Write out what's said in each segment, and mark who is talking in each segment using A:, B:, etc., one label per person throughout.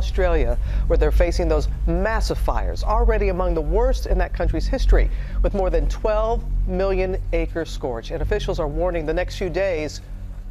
A: Australia, where they're facing those massive fires, already among the worst in that country's history, with more than 12 million acres scorched. And officials are warning the next few days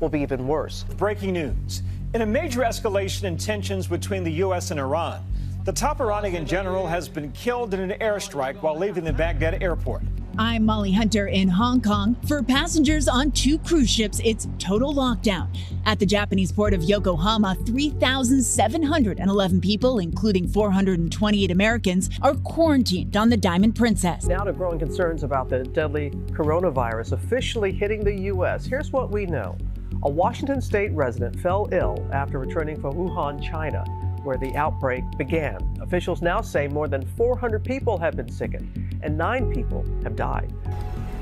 A: will be even worse.
B: Breaking news. In a major escalation in tensions between the U.S. and Iran, the top Iranian general has been killed in an airstrike while leaving the Baghdad airport.
C: I'm Molly Hunter in Hong Kong. For passengers on 2 cruise ships, it's total lockdown. At the Japanese port of Yokohama, 3,711 people, including 428 Americans, are quarantined on the Diamond Princess.
A: Now to growing concerns about the deadly coronavirus officially hitting the U.S. Here's what we know. A Washington state resident fell ill after returning from Wuhan, China, where the outbreak began. Officials now say more than 400 people have been sickened and 9 people have died.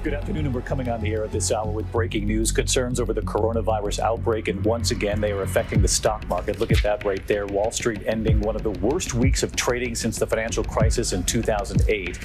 D: Good afternoon, and we're coming on the air at this hour with breaking news. Concerns over the coronavirus outbreak, and once again, they are affecting the stock market. Look at that right there. Wall Street ending one of the worst weeks of trading since the financial crisis in 2008.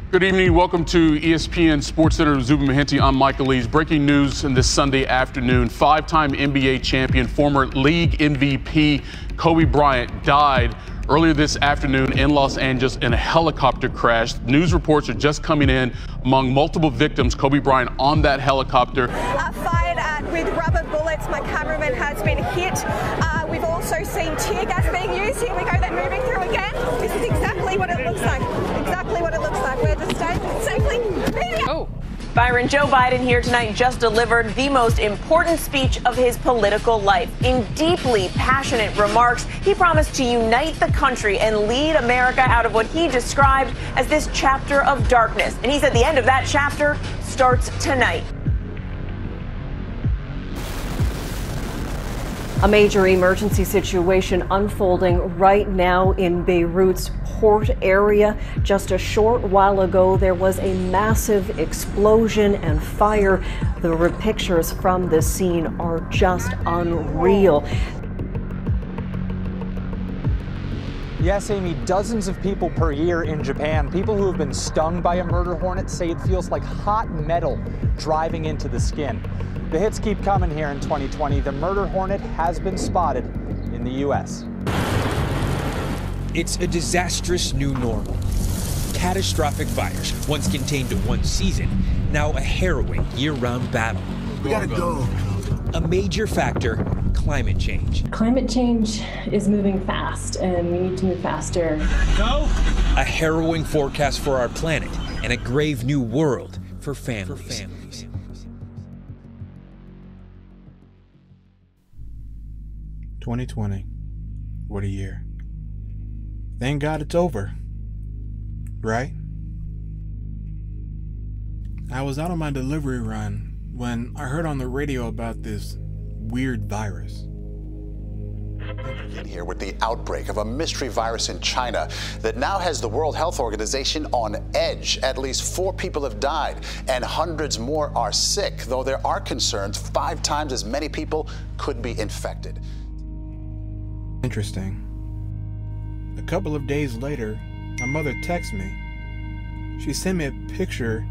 E: Good evening. Welcome to ESPN SportsCenter. Zuba Mahenti. I'm Michael Lees. Breaking news in this Sunday afternoon. 5-time NBA champion, former league MVP Kobe Bryant died earlier this afternoon in Los Angeles in a helicopter crash. News reports are just coming in. Among multiple victims, Kobe Bryant on that helicopter.
F: Fired with rubber bullets. My cameraman has been hit. We've also seen tear gas being used. Here we go. They're moving through again. This is exactly what it looks like. Exactly what it looks like. We're just staying safely.
G: Oh. Byron, Joe Biden here tonight just delivered the most important speech of his political life. In deeply passionate remarks, he promised to unite the country and lead America out of what he described as this chapter of darkness. And he said the end of that chapter starts tonight.
H: A major emergency situation unfolding right now in Beirut's port area. Just a short while ago, there was a massive explosion and fire. The pictures from the scene are just unreal.
I: Yes, Amy, dozens of people per year in Japan, people who have been stung by a murder hornet, say it feels like hot metal driving into the skin. The hits keep coming here in 2020. The murder hornet has been spotted in the U.S.
J: It's a disastrous new normal. Catastrophic fires, once contained to one season, now a harrowing year-round battle.
K: We gotta go.
J: A major factor, climate change.
L: Climate change is moving fast, and we need to move faster.
J: Go! A harrowing forecast for our planet, and a grave new world for families.
K: 2020. What a year. Thank God it's over. Right? I was out on my delivery run when I heard on the radio about this weird virus.
M: In here with the outbreak of a mystery virus in China that now has the World Health Organization on edge. At least 4 people have died and hundreds more are sick, though there are concerns 5 times as many people could be infected.
K: Interesting. A couple of days later, my mother texted me. She sent me a picture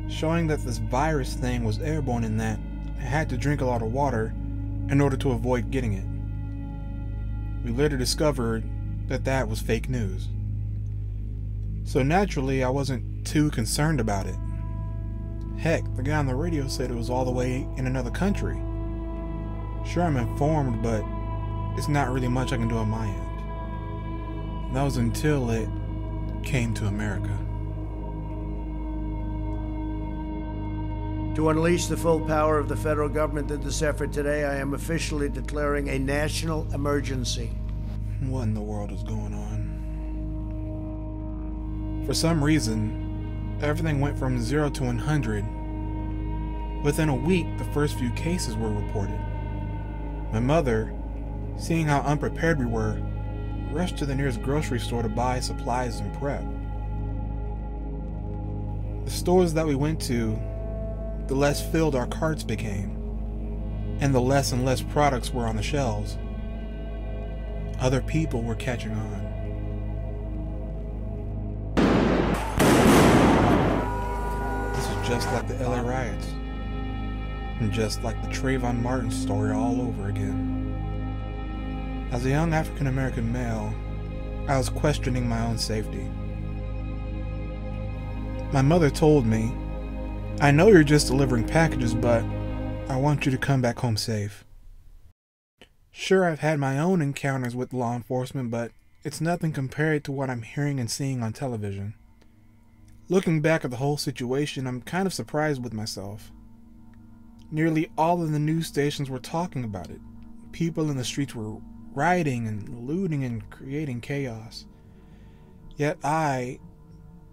K: showing that this virus thing was airborne and that I had to drink a lot of water in order to avoid getting it. We later discovered that that was fake news. So naturally, I wasn't too concerned about it. Heck, the guy on the radio said it was all the way in another country. Sure, I'm informed, but it's not really much I can do on my end. And that was until it came to America.
N: To unleash the full power of the federal government in this effort today, I am officially declaring a national emergency.
K: What in the world is going on? For some reason, everything went from 0 to 100. Within a week, the first few cases were reported. My mother, seeing how unprepared we were, rushed to the nearest grocery store to buy supplies and prep. The stores that we went to, the less filled our carts became, and the less and less products were on the shelves. Other people were catching on. This is just like the LA riots, and just like the Trayvon Martin story all over again. As a young African American male, I was questioning my own safety. My mother told me, "I know you're just delivering packages, but I want you to come back home safe." Sure, I've had my own encounters with law enforcement, but it's nothing compared to what I'm hearing and seeing on television. Looking back at the whole situation, I'm kind of surprised with myself. Nearly all of the news stations were talking about it. People in the streets were rioting and looting and creating chaos. Yet I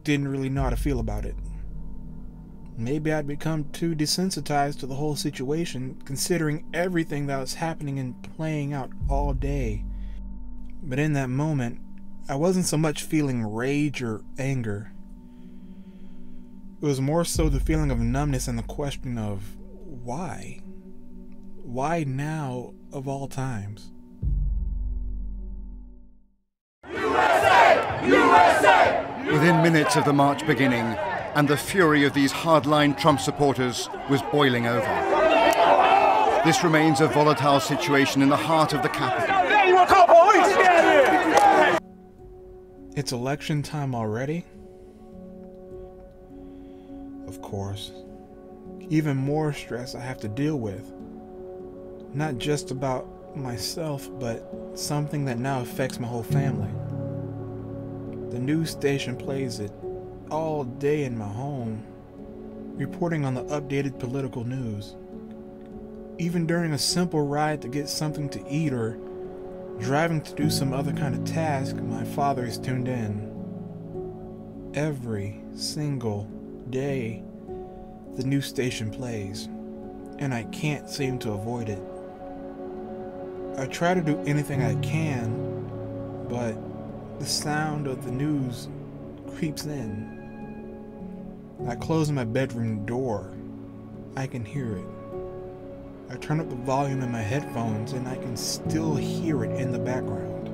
K: didn't really know how to feel about it. Maybe I'd become too desensitized to the whole situation, considering everything that was happening and playing out all day. But in that moment, I wasn't so much feeling rage or anger. It was more so the feeling of numbness and the question of why? Why now of all times?
O: USA! USA! Within minutes of the march beginning, and the fury of these hardline Trump supporters was boiling over. This remains a volatile situation in the heart of the capital.
K: It's election time already? Of course. Even more stress I have to deal with. Not just about myself, but something that now affects my whole family. The news station plays it all day in my home, reporting on the updated political news. Even during a simple ride to get something to eat or driving to do some other kind of task, my father is tuned in. Every single day, the news station plays, and I can't seem to avoid it. I try to do anything I can, but the sound of the news creeps in. I close my bedroom door. I can hear it. I turn up the volume in my headphones and I can still hear it in the background.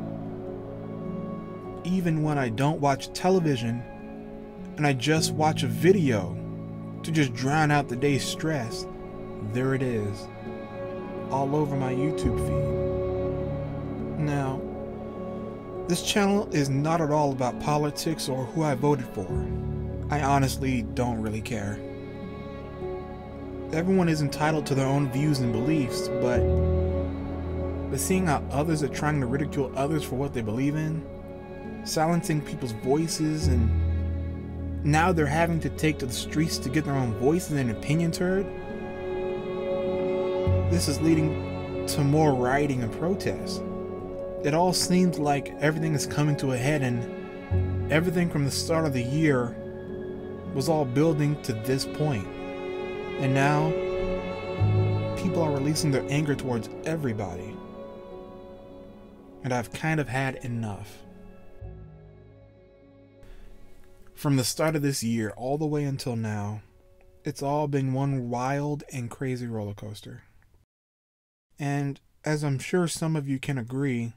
K: Even when I don't watch television and I just watch a video to just drown out the day's stress, there it is, all over my YouTube feed. Now, this channel is not at all about politics or who I voted for. I honestly don't really care. Everyone is entitled to their own views and beliefs, but seeing how others are trying to ridicule others for what they believe in, silencing people's voices, and now they're having to take to the streets to get their own voices and opinions heard, this is leading to more rioting and protests. It all seems like everything is coming to a head, and everything from the start of the year was all building to this point. And now, people are releasing their anger towards everybody. And I've kind of had enough. From the start of this year all the way until now, it's all been one wild and crazy roller coaster. And as I'm sure some of you can agree,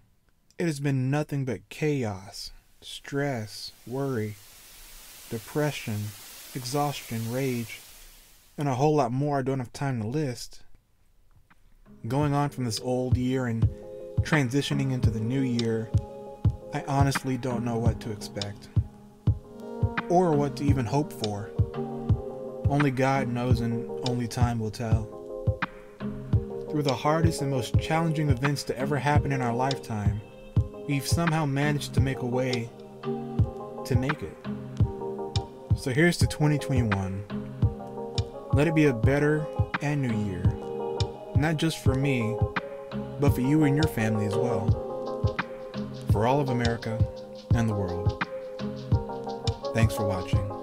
K: it has been nothing but chaos, stress, worry, depression, exhaustion, rage, and a whole lot more I don't have time to list. Going on from this old year and transitioning into the new year, I honestly don't know what to expect. Or what to even hope for. Only God knows, and only time will tell. Through the hardest and most challenging events to ever happen in our lifetime, we've somehow managed to make a way to make it. So here's to 2021. Let it be a better and new year. Not just for me, but for you and your family as well. For all of America and the world. Thanks for watching.